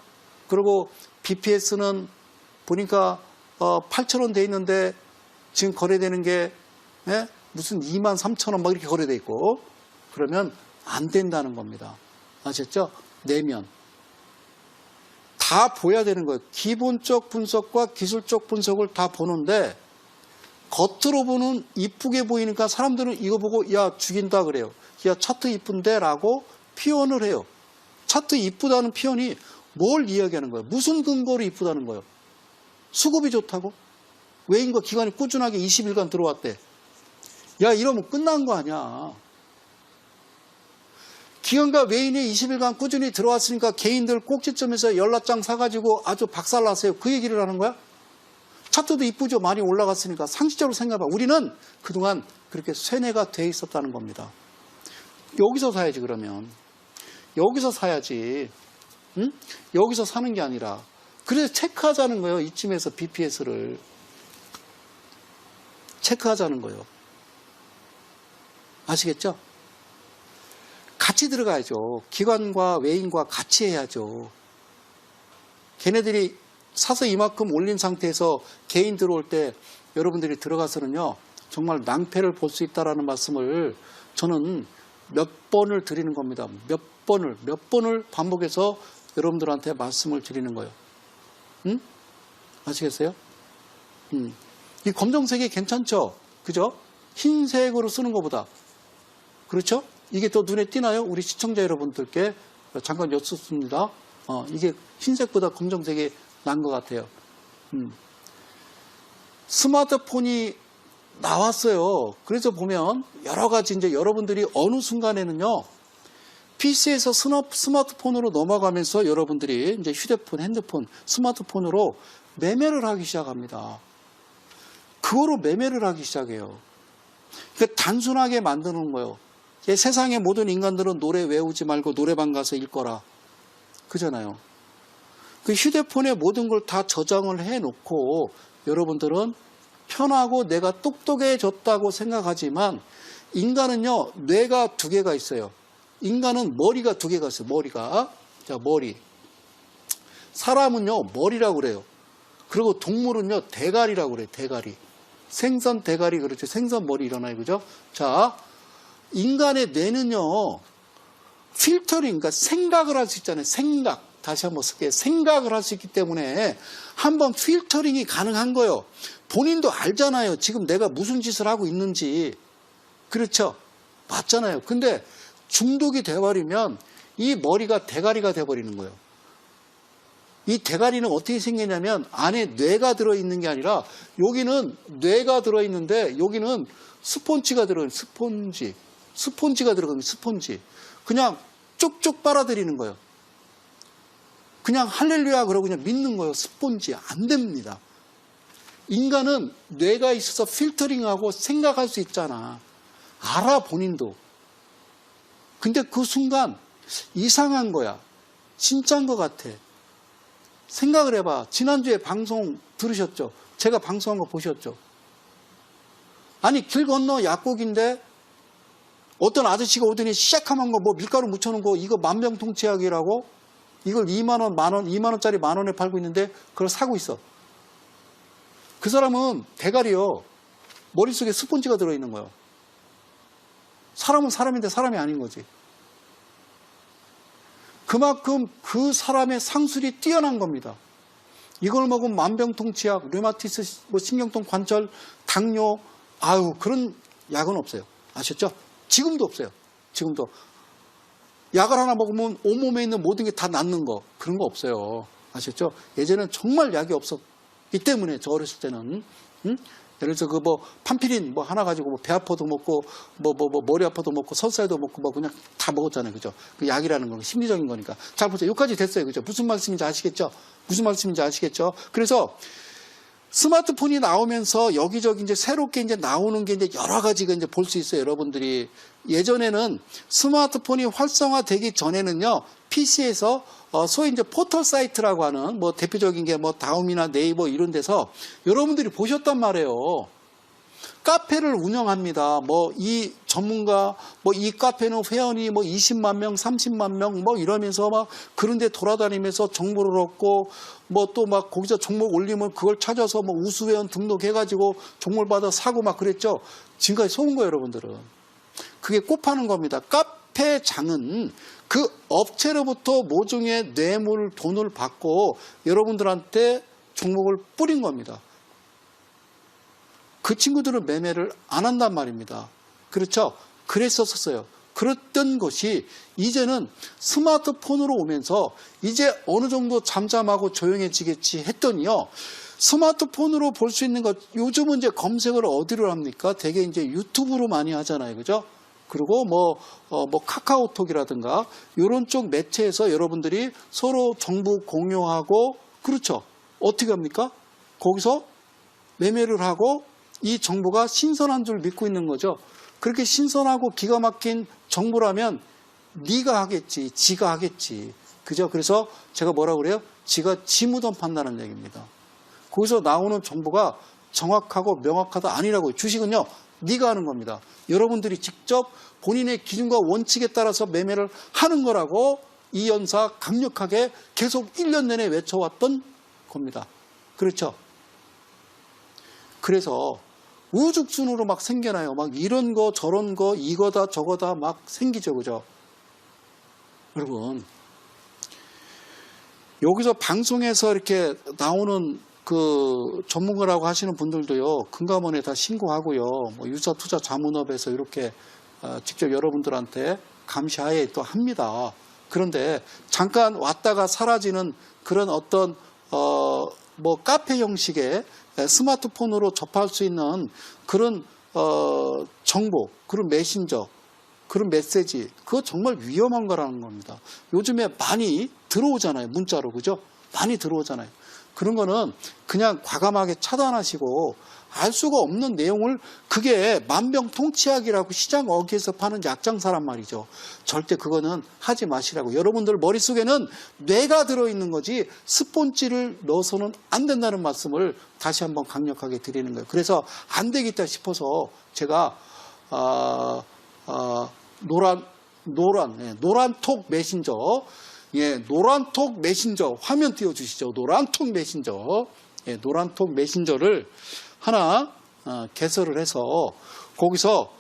그리고 BPS는 보니까 8,000원 돼 있는데 지금 거래되는 게 무슨 23,000원 막 이렇게 거래돼 있고 그러면 안 된다는 겁니다. 아셨죠? 내면 다 보여야 되는 거예요. 기본적 분석과 기술적 분석을 다 보는데 겉으로 보는 이쁘게 보이니까 사람들은 이거 보고 야 죽인다 그래요. 야 차트 이쁜데 라고 표현을 해요. 차트 이쁘다는 표현이 뭘 이야기하는 거예요? 무슨 근거로 이쁘다는 거예요? 수급이 좋다고? 외인과 기관이 꾸준하게 20일간 들어왔대. 야 이러면 끝난 거 아니야. 기관과 외인이 20일간 꾸준히 들어왔으니까 개인들 꼭지점에서 연락장 사가지고 아주 박살났어요. 그 얘기를 하는 거야? 차트도 이쁘죠. 많이 올라갔으니까. 상식적으로 생각해봐. 우리는 그동안 그렇게 쇠뇌가 돼 있었다는 겁니다. 여기서 사야지 그러면. 여기서 사야지. 응? 여기서 사는 게 아니라 그래서 체크하자는 거예요. 이쯤에서 BPS를. 체크하자는 거예요. 아시겠죠? 같이 들어가야죠. 기관과 외인과 같이 해야죠. 걔네들이 사서 이만큼 올린 상태에서 개인 들어올 때 여러분들이 들어가서는요, 정말 낭패를 볼 수 있다라는 말씀을 저는 몇 번을 드리는 겁니다. 몇 번을 반복해서 여러분들한테 말씀을 드리는 거예요. 응? 아시겠어요? 이 검정색이 괜찮죠? 그죠? 흰색으로 쓰는 것보다. 그렇죠? 이게 더 눈에 띄나요? 우리 시청자 여러분들께 잠깐 여쭙습니다. 이게 흰색보다 검정색이 난 것 같아요. 스마트폰이 나왔어요. 그래서 보면 여러 가지 이제 여러분들이 어느 순간에는요, PC에서 스마트폰으로 넘어가면서 여러분들이 이제 휴대폰, 핸드폰, 스마트폰으로 매매를 하기 시작합니다. 그거로 매매를 하기 시작해요. 그러니까 단순하게 만드는 거예요. 세상의 모든 인간들은 노래 외우지 말고 노래방 가서 읽거라. 그잖아요. 그 휴대폰에 모든 걸 다 저장을 해놓고 여러분들은 편하고 내가 똑똑해졌다고 생각하지만 인간은요, 뇌가 2개가 있어요. 인간은 머리가 2개가 있어요. 머리가. 자, 머리. 사람은요, 머리라고 그래요. 그리고 동물은요, 대가리라고 그래요. 대가리. 생선 대가리, 그렇죠. 생선 머리 일어나요. 그죠? 자, 인간의 뇌는요, 필터링, 그러니까 생각을 할 수 있잖아요. 생각. 다시 한번 쓸게요. 생각을 할 수 있기 때문에 한번 필터링이 가능한 거예요. 본인도 알잖아요. 지금 내가 무슨 짓을 하고 있는지. 그렇죠? 맞잖아요. 근데 중독이 돼버리면 이 머리가 대가리가 돼버리는 거예요. 이 대가리는 어떻게 생기냐면 안에 뇌가 들어있는 게 아니라 여기는 뇌가 들어있는데 여기는 스폰지가 들어있는 스폰지가 들어가는 스폰지. 그냥 쭉쭉 빨아들이는 거예요. 그냥 할렐루야 그러고 그냥 믿는 거예요. 스폰지. 안 됩니다. 인간은 뇌가 있어서 필터링하고 생각할 수 있잖아. 알아, 본인도. 근데 그 순간 이상한 거야. 진짜인 것 같아. 생각을 해봐. 지난주에 방송 들으셨죠? 제가 방송한 거 보셨죠? 아니, 길 건너 약국인데 어떤 아저씨가 오더니 시작하면 거 뭐 밀가루 묻혀놓은 거 이거 만병통치약이라고 이걸 2만원, 만원, 2만원짜리 만원에 팔고 있는데 그걸 사고 있어. 그 사람은 대가리요. 머릿속에 스폰지가 들어있는 거예요. 사람은 사람인데 사람이 아닌 거지. 그만큼 그 사람의 상술이 뛰어난 겁니다. 이걸 먹으면 만병통치약, 류마티스, 신경통 관절, 당뇨, 그런 약은 없어요. 아셨죠? 지금도 없어요. 지금도. 약을 하나 먹으면 온몸에 있는 모든 게 다 낫는 거, 그런 거 없어요. 아셨죠? 예전에는 정말 약이 없었기 때문에, 저 어렸을 때는. 예를 들어서 그 판피린 하나 가지고 배 아파도 먹고, 머리 아파도 먹고, 설사에도 먹고, 그냥 다 먹었잖아요. 그죠? 그 약이라는 건 심리적인 거니까. 잘 보세요. 여기까지 됐어요. 그죠? 무슨 말씀인지 아시겠죠? 무슨 말씀인지 아시겠죠? 그래서 스마트폰이 나오면서 여기저기 이제 새롭게 이제 나오는 게 이제 여러 가지가 이제 볼 수 있어요. 여러분들이. 예전에는 스마트폰이 활성화되기 전에는요, PC에서 소위 이제 포털 사이트라고 하는 대표적인 게 다음이나 네이버 이런 데서 여러분들이 보셨단 말이에요. 카페를 운영합니다. 이 전문가, 이 카페는 회원이 20만 명, 30만 명, 이러면서 그런 데 돌아다니면서 정보를 얻고, 또 거기서 종목 올리면 그걸 찾아서 우수회원 등록해가지고 종목을 받아 사고 그랬죠. 지금까지 속은 거예요, 여러분들은. 그게 꼽하는 겁니다. 카페장은 그 업체로부터 모종의 뇌물, 돈을 받고 여러분들한테 종목을 뿌린 겁니다. 그 친구들은 매매를 안 한단 말입니다. 그렇죠? 그랬었어요. 그랬던 것이 이제는 스마트폰으로 오면서 이제 어느 정도 잠잠하고 조용해지겠지 했더니요. 스마트폰으로 볼 수 있는 것, 요즘은 이제 검색을 어디로 합니까? 되게 이제 유튜브로 많이 하잖아요. 그죠? 그리고 카카오톡이라든가 이런 쪽 매체에서 여러분들이 서로 정보 공유하고, 그렇죠? 어떻게 합니까? 거기서 매매를 하고 이 정보가 신선한 줄 믿고 있는 거죠. 그렇게 신선하고 기가 막힌 정보라면 네가 하겠지, 지가 하겠지. 그죠? 그래서 제가 뭐라고 그래요? 지가 지무덤 판다는 얘기입니다. 거기서 나오는 정보가 정확하고 명확하다 아니라고요. 주식은요, 네가 하는 겁니다. 여러분들이 직접 본인의 기준과 원칙에 따라서 매매를 하는 거라고 이 연사 강력하게 계속 1년 내내 외쳐왔던 겁니다. 그렇죠? 그래서 우죽순으로 막 생겨나요. 막 이런 거 저런 거 이거다 저거다 막 생기죠. 그죠? 여러분, 여기서 방송에서 이렇게 나오는 그 전문가라고 하시는 분들도요, 금감원에 다 신고하고요, 뭐 유사투자자문업에서 이렇게 직접 여러분들한테 감시하에 또 합니다. 그런데 잠깐 왔다가 사라지는 그런 어떤 뭐 카페 형식의 스마트폰으로 접할 수 있는 그런 정보, 그런 메신저, 그런 메시지, 그거 정말 위험한 거라는 겁니다. 요즘에 많이 들어오잖아요. 문자로. 그죠? 많이 들어오잖아요. 그런 거는 그냥 과감하게 차단하시고 알 수가 없는 내용을, 그게 만병통치약이라고 시장 어귀에서 파는 약장사란 말이죠. 절대 그거는 하지 마시라고. 여러분들 머릿속에는 뇌가 들어있는 거지 스폰지를 넣어서는 안 된다는 말씀을 다시 한번 강력하게 드리는 거예요. 그래서 안 되겠다 싶어서 제가 노란톡 메신저, 예, 노란톡 메신저 화면 띄워주시죠. 노란톡 메신저, 예, 노란톡 메신저를 하나 개설을 해서 거기서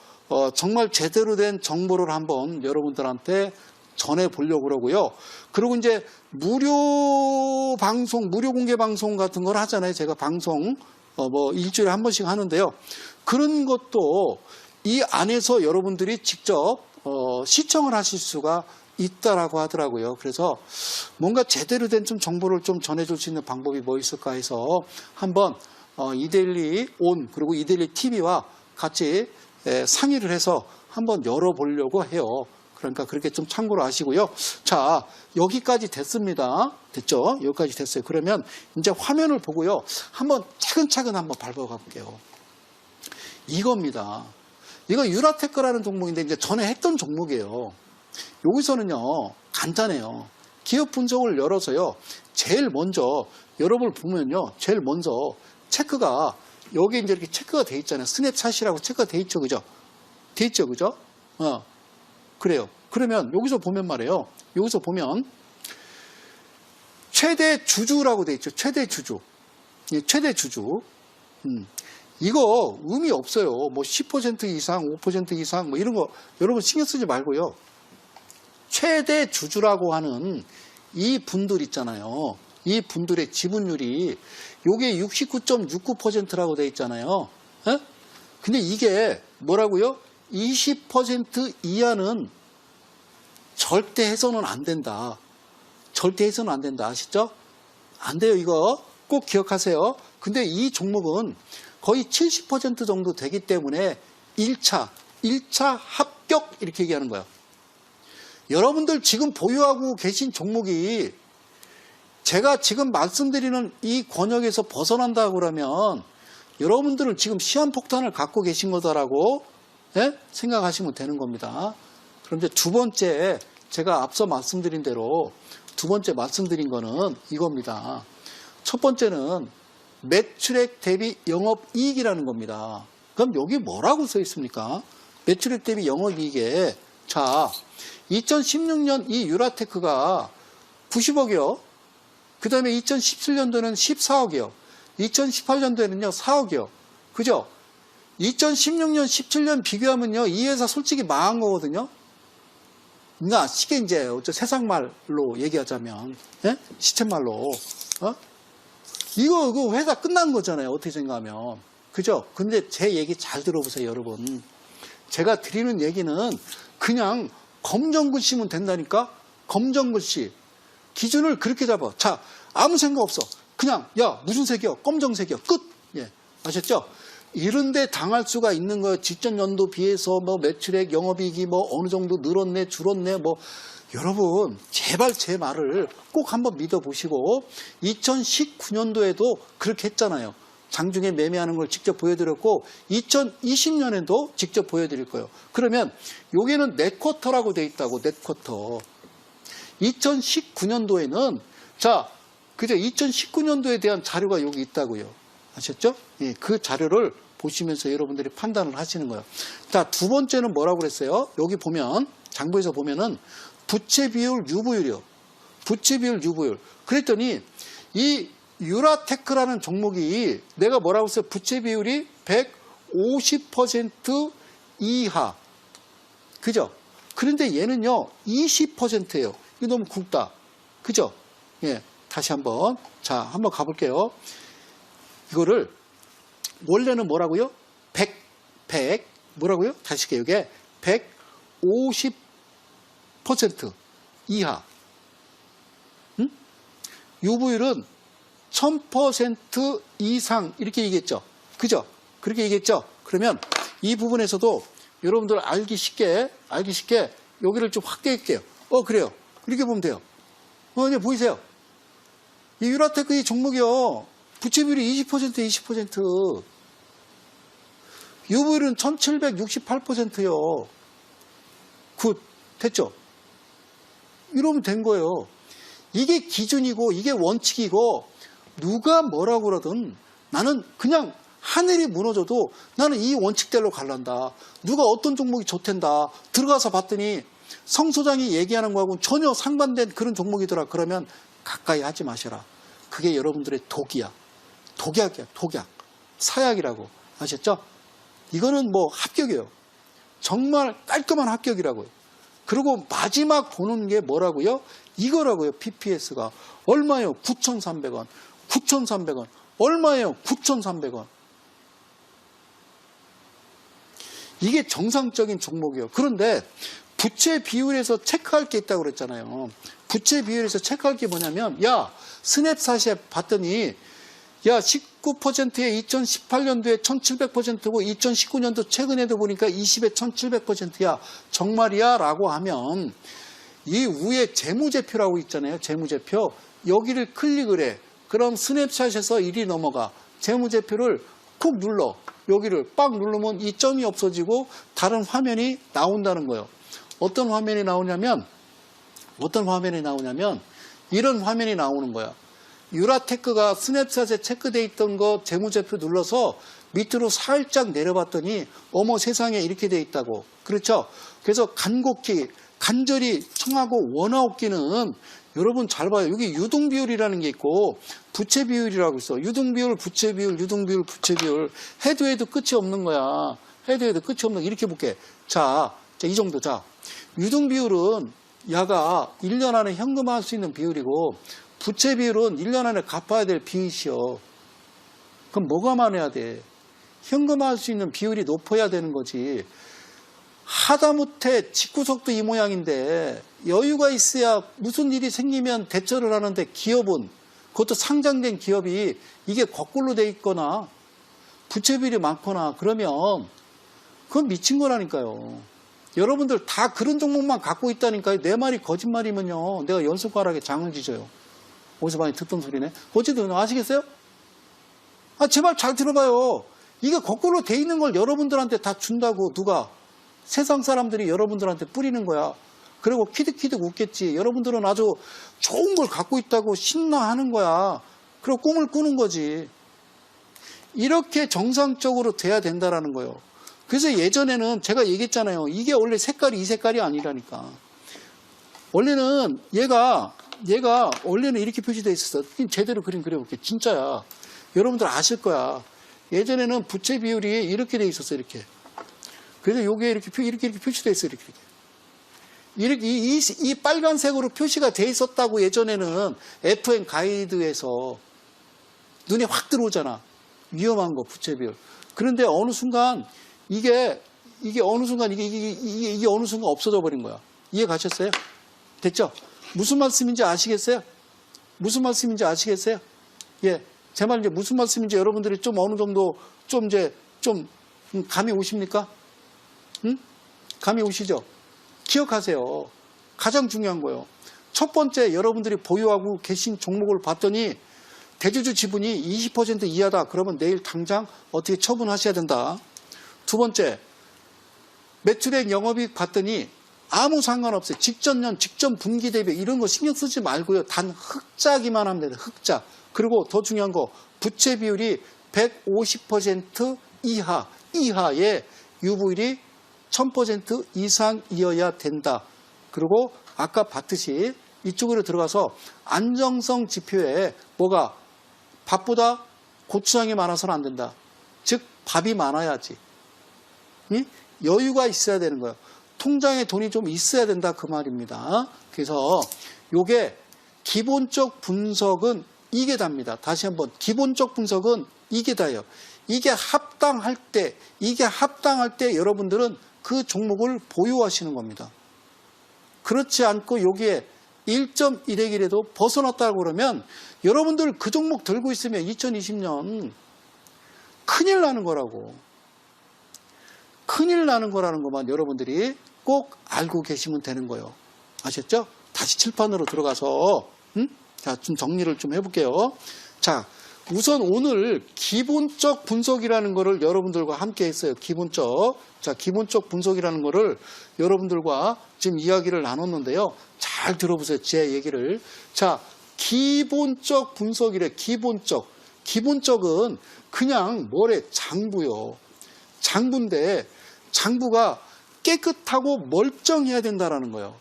정말 제대로 된 정보를 한번 여러분들한테 전해 보려고 그러고요. 그리고 이제 무료 방송, 무료 공개 방송 같은 걸 하잖아요. 제가 방송 뭐 일주일에 한 번씩 하는데요. 그런 것도 이 안에서 여러분들이 직접 시청을 하실 수가 있다라고 하더라고요. 그래서 뭔가 제대로 된 좀 정보를 좀 전해줄 수 있는 방법이 뭐 있을까 해서 한번 이데일리 온 그리고 이데일리 TV와 같이 상의를 해서 한번 열어보려고 해요. 그러니까 그렇게 좀 참고로 하시고요. 자, 여기까지 됐습니다. 됐죠? 여기까지 됐어요. 그러면 이제 화면을 보고요. 한번 차근차근 한번 밟아가 볼게요. 이겁니다. 이거 유라테크라는 종목인데 이제 전에 했던 종목이에요. 여기서는요, 간단해요. 기업 분석을 열어서요, 제일 먼저, 여러분 보면요, 제일 먼저 체크가, 여기 이제 이렇게 체크가 돼 있잖아요. 스냅샷이라고 체크가 돼 있죠. 그죠? 돼 있죠. 그죠? 그래요. 그러면 여기서 보면 말이에요. 여기서 보면 최대 주주라고 돼 있죠. 최대 주주. 예, 최대 주주. 이거 의미 없어요. 뭐 10% 이상, 5% 이상 뭐 이런 거 여러분 신경 쓰지 말고요. 최대 주주라고 하는 이 분들 있잖아요. 이 분들의 지분율이 요게 69.69%라고 돼 있잖아요. 에? 근데 이게 뭐라고요? 20% 이하는 절대 해서는 안 된다. 절대 해서는 안 된다. 아시죠? 안 돼요. 이거 꼭 기억하세요. 근데 이 종목은 거의 70% 정도 되기 때문에 1차 합격 이렇게 얘기하는 거예요. 여러분들 지금 보유하고 계신 종목이 제가 지금 말씀드리는 이 권역에서 벗어난다고 그러면 여러분들은 지금 시한폭탄을 갖고 계신 거다라고 생각하시면 되는 겁니다. 그런데 두 번째, 제가 앞서 말씀드린 대로 두 번째 말씀드린 거는 이겁니다. 첫 번째는 매출액 대비 영업이익이라는 겁니다. 그럼 여기 뭐라고 써 있습니까? 매출액 대비 영업이익에, 자, 2016년 이 유라테크가 90억이요. 그 다음에 2017년도는 14억이요. 2018년도에는요, 4억이요. 그죠? 2016년, 17년 비교하면요, 이 회사 솔직히 망한 거거든요. 그러니까 쉽게 이제 세상말로 얘기하자면, 예? 시쳇말로, 이거 그 회사 끝난 거잖아요. 어떻게 생각하면. 그죠? 근데 제 얘기 잘 들어보세요, 여러분. 제가 드리는 얘기는 그냥 검정글씨면 된다니까? 검정글씨. 기준을 그렇게 잡아. 자, 아무 생각 없어. 그냥, 야, 무슨 색이요? 검정색이요. 끝. 예. 아셨죠? 이런데 당할 수가 있는 거예요. 직전 연도 비해서 뭐 매출액, 영업이익이 뭐 어느 정도 늘었네, 줄었네, 뭐. 여러분, 제발 제 말을 꼭 한번 믿어보시고, 2019년도에도 그렇게 했잖아요. 장중에 매매하는 걸 직접 보여드렸고, 2020년에도 직접 보여드릴 거예요. 그러면, 여기는 넷쿼터라고 돼 있다고, 넷쿼터. 2019년도에는, 자, 그죠? 2019년도에 대한 자료가 여기 있다고요. 아셨죠? 예, 그 자료를 보시면서 여러분들이 판단을 하시는 거예요. 자, 두 번째는 뭐라고 그랬어요? 여기 보면, 장부에서 보면은 부채 비율, 유보율이요. 부채 비율, 유보율. 그랬더니 이 유라테크라는 종목이 내가 뭐라고 했어요? 부채 비율이 150% 이하. 그죠? 그런데 얘는요, 20%예요. 이거 너무 굵다. 그죠? 예. 다시 한번. 자, 한번 가볼게요. 이거를, 원래는 뭐라고요? 100, 뭐라고요? 다시 할게요. 이게 150% 이하. 응? 유보율은 1000% 이상. 이렇게 얘기했죠. 그죠? 그렇게 얘기했죠? 그러면 이 부분에서도 여러분들 알기 쉽게 여기를 좀 확대할게요. 그래요. 이렇게 보면 돼요. 이제 보이세요? 이 유라테크 이 종목이요. 부채 비율이 20%. 유보율은 1768%요. 굿. 됐죠? 이러면 된 거예요. 이게 기준이고, 이게 원칙이고, 누가 뭐라고 그러든 나는 그냥 하늘이 무너져도 나는 이 원칙대로 갈란다. 누가 어떤 종목이 좋댄다. 들어가서 봤더니 성 소장이 얘기하는 거하고는 전혀 상반된 그런 종목이더라. 그러면 가까이 하지 마셔라. 그게 여러분들의 독이야. 독약이야. 독약. 사약이라고. 아셨죠? 이거는 뭐 합격이에요. 정말 깔끔한 합격이라고요. 그리고 마지막 보는 게 뭐라고요? 이거라고요. PPS가. 얼마예요? 9,300원. 9,300원. 얼마예요? 9,300원. 이게 정상적인 종목이에요. 그런데 부채 비율에서 체크할 게 있다고 그랬잖아요. 부채 비율에서 체크할 게 뭐냐면, 야, 스냅샷에 봤더니, 야, 19%에 2018년도에 1700%고 2019년도 최근에도 보니까 20에 1700%야. 정말이야? 라고 하면 이 위에 재무제표라고 있잖아요. 재무제표. 여기를 클릭을 해. 그럼 스냅샷에서 1이 넘어가. 재무제표를 푹 눌러. 여기를 빡 누르면 이 점이 없어지고 다른 화면이 나온다는 거예요. 어떤 화면이 나오냐면 이런 화면이 나오는 거야. 유라테크가 스냅샷에 체크되어 있던 거 재무제표 눌러서 밑으로 살짝 내려봤더니 어머 세상에 이렇게 돼 있다고. 그렇죠? 그래서 간절히 청하고 원하옵기는 여러분 잘 봐요. 여기 유동비율이라는 게 있고 부채 비율이라고 있어. 유동비율, 부채 비율, 유동비율, 부채 비율. 해도 끝이 없는 거야. 해도 끝이 없는 거. 이렇게 볼게. 자, 이 정도. 자, 유동비율은 야가 1년 안에 현금화할 수 있는 비율이고 부채 비율은 1년 안에 갚아야 될 빚이요. 그럼 뭐가 많아야 돼? 현금화할 수 있는 비율이 높아야 되는 거지. 하다못해 집구석도 이 모양인데 여유가 있어야 무슨 일이 생기면 대처를 하는데 기업은 그것도 상장된 기업이 이게 거꾸로 돼 있거나 부채 비율이 많거나 그러면 그건 미친 거라니까요. 여러분들 다 그런 종목만 갖고 있다니까요. 내 말이 거짓말이면요. 내가 연속가락에 장을 지져요. 어디서 많이 듣던 소리네. 어쨌든 아시겠어요? 제 말 잘 들어봐요. 이게 거꾸로 돼 있는 걸 여러분들한테 다 준다고 누가 세상 사람들이 여러분들한테 뿌리는 거야. 그리고 키득키득 웃겠지. 여러분들은 아주 좋은 걸 갖고 있다고 신나하는 거야. 그리고 꿈을 꾸는 거지. 이렇게 정상적으로 돼야 된다라는 거예요. 그래서 예전에는 제가 얘기했잖아요. 이게 원래 색깔이 이 색깔이 아니라니까. 원래는 얘가 원래는 이렇게 표시되어 있었어. 제대로 그림 그려볼게. 진짜야. 여러분들 아실 거야. 예전에는 부채 비율이 이렇게 돼 있었어. 이렇게. 그래서 요게 이렇게 표시되어 있어. 이렇게. 이 빨간색으로 표시가 돼 있었다고 예전에는 FN 가이드에서 눈에 확 들어오잖아. 위험한 거, 부채 비율. 그런데 어느 순간 이게 어느 순간 이게 어느 순간 없어져 버린 거야. 이해 가셨어요? 됐죠? 무슨 말씀인지 아시겠어요? 무슨 말씀인지 아시겠어요? 예. 제 말 이제 무슨 말씀인지 여러분들이 좀 어느 정도 좀 감이 오십니까? 응? 감이 오시죠? 기억하세요. 가장 중요한 거예요. 첫 번째 여러분들이 보유하고 계신 종목을 봤더니 대주주 지분이 20% 이하다. 그러면 내일 당장 어떻게 처분하셔야 된다. 두 번째, 매출액 영업이익 봤더니 아무 상관없어요. 직전년, 직전 분기 대비 이런 거 신경 쓰지 말고요. 단 흑자기만 하면 돼요. 흑자. 그리고 더 중요한 거 부채 비율이 150% 이하에 유보율이 1000% 이상이어야 된다. 그리고 아까 봤듯이 이쪽으로 들어가서 안정성 지표에 뭐가 밥보다 고추장이 많아서는 안 된다. 즉 밥이 많아야지. 응? 여유가 있어야 되는 거예요. 통장에 돈이 좀 있어야 된다 그 말입니다. 그래서 요게 기본적 분석은 이게 답니다. 다시 한번 기본적 분석은 이게 다예요. 이게 합당할 때 여러분들은 그 종목을 보유하시는 겁니다. 그렇지 않고 여기에 1.1액이라도 벗어났다고 그러면 여러분들 그 종목 들고 있으면 2020년 큰일 나는 거라고. 큰일 나는 거라는 것만 여러분들이 꼭 알고 계시면 되는 거예요. 아셨죠? 다시 칠판으로 들어가서 자, 좀 정리를 좀 해볼게요. 자, 우선 오늘 기본적 분석이라는 거를 여러분들과 함께 했어요. 기본적 분석이라는 거를 여러분들과 지금 이야기를 나눴는데요. 잘 들어보세요. 제 얘기를. 자, 기본적 분석이래. 기본적은 그냥 뭐래? 장부요. 장부인데 장부가 깨끗하고 멀쩡해야 된다는 거예요.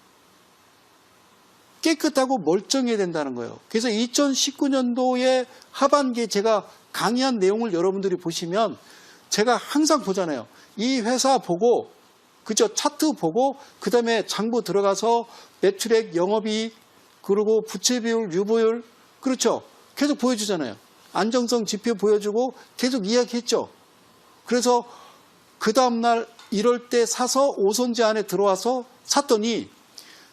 깨끗하고 멀쩡해야 된다는 거예요. 그래서 2019년도에 하반기에 제가 강의한 내용을 여러분들이 보시면 제가 항상 보잖아요. 이 회사 보고, 그죠? 차트 보고, 그 다음에 장부 들어가서 매출액, 영업이익, 그리고 부채 비율, 유보율, 그렇죠? 계속 보여주잖아요. 안정성 지표 보여주고 계속 이야기했죠. 그래서 그 다음날 이럴 때 사서 오선지 안에 들어와서 샀더니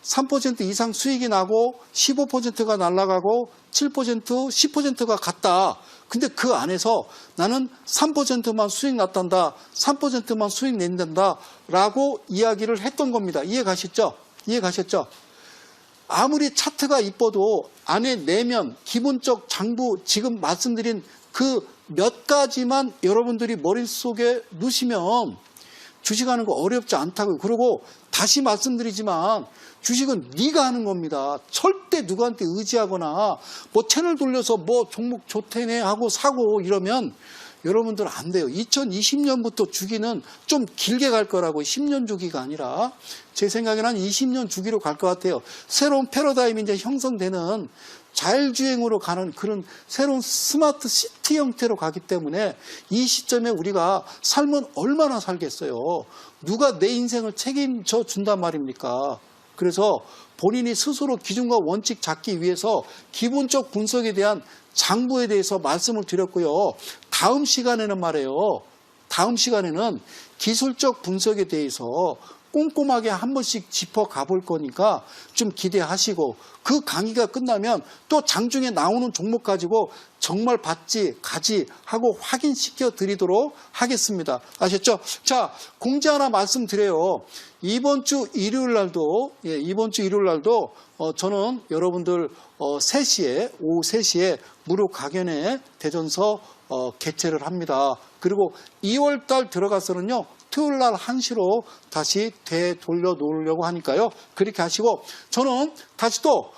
3% 이상 수익이 나고 15%가 날아가고 7%, 10%가 갔다. 근데 그 안에서 나는 3%만 수익 났단다. 3%만 수익 낸단다. 라고 이야기를 했던 겁니다. 이해가셨죠? 아무리 차트가 이뻐도 안에 내면 기본적 장부 지금 말씀드린 그 몇 가지만 여러분들이 머릿속에 넣으시면 주식하는 거 어렵지 않다고요. 그리고 다시 말씀드리지만 주식은 네가 하는 겁니다. 절대 누구한테 의지하거나 뭐 채널 돌려서 뭐 종목 좋대네 하고 사고 이러면 여러분들 안 돼요. 2020년부터 주기는 좀 길게 갈 거라고 10년 주기가 아니라 제 생각에는 한 20년 주기로 갈 것 같아요. 새로운 패러다임이 이제 형성되는 자율주행으로 가는 그런 새로운 스마트 시티 형태로 가기 때문에 이 시점에 우리가 살면 얼마나 살겠어요. 누가 내 인생을 책임져 준단 말입니까? 그래서 본인이 스스로 기준과 원칙 잡기 위해서 기본적 분석에 대한 장부에 대해서 말씀을 드렸고요. 다음 시간에는 기술적 분석에 대해서 꼼꼼하게 한 번씩 짚어가 볼 거니까 좀 기대하시고 그 강의가 끝나면 또 장중에 나오는 종목 가지고 정말 받지 가지 하고 확인시켜 드리도록 하겠습니다. 아셨죠? 자, 공지 하나 말씀드려요. 이번 주 일요일 날도 저는 여러분들 오후 3시에 무료 강연회 대전서 개최를 합니다. 그리고 2월 달 들어가서는요. 토요일 날 1시로 다시 되돌려 놓으려고 하니까요. 그렇게 하시고 저는 다시 또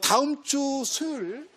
다음 주 수요일